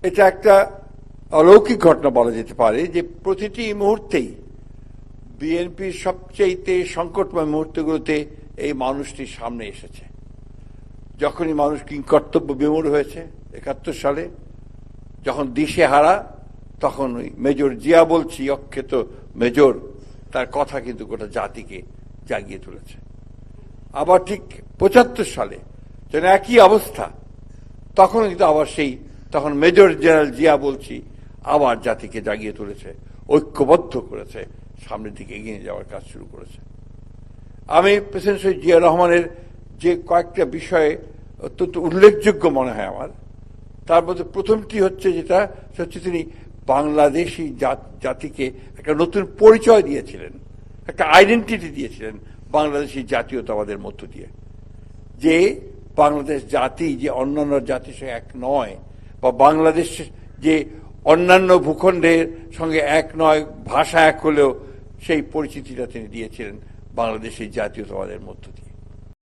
এটা একটা অলৌকিক ঘটনা বলা যেতে পারে যে প্রতিটি মুহূর্তেই বিএনপির সবচেয়ে সংকটময় মুহূর্তগুলোতে এই মানুষটি সামনে এসেছে। যখনই মানুষ কিংকর্তব্য বিমূঢ় হয়েছে ৭১ সালে, যখন দিশেহারা, তখন ওই মেজর জিয়া বলছি, অক্ষত মেজর, তার কথা কিন্তু গোটা জাতিকে জাগিয়ে তুলেছে। আবার ঠিক ৭৫ সালে যেন একই অবস্থা, তখন কিন্তু আবার তখন মেজর জেনারেল জিয়া বলছি আবার জাতিকে জাগিয়ে তুলেছে, ঐক্যবদ্ধ করেছে, সামনের দিকে এগিয়ে যাওয়ার কাজ শুরু করেছে। আমি প্রেসিডেন্ট শহীদ জিয়া রহমানের যে কয়েকটা বিষয়ে অত্যন্ত উল্লেখযোগ্য মনে হয় আমার, তার মধ্যে প্রথমটি হচ্ছে যেটা হচ্ছে তিনি বাংলাদেশি জাতিকে একটা নতুন পরিচয় দিয়েছিলেন, একটা আইডেন্টিটি দিয়েছিলেন বাংলাদেশি জাতীয়তাবাদের মধ্য দিয়ে, যে বাংলাদেশ জাতি যে অন্যান্য জাতির সঙ্গে এক নয়, বা বাংলাদেশ যে অন্যান্য ভূখণ্ডের সঙ্গে এক নয়, ভাষা এক হলেও সেই পরিচিতিটা তিনি দিয়েছিলেন বাংলাদেশের জাতীয়তাবাদের মধ্য দিয়ে।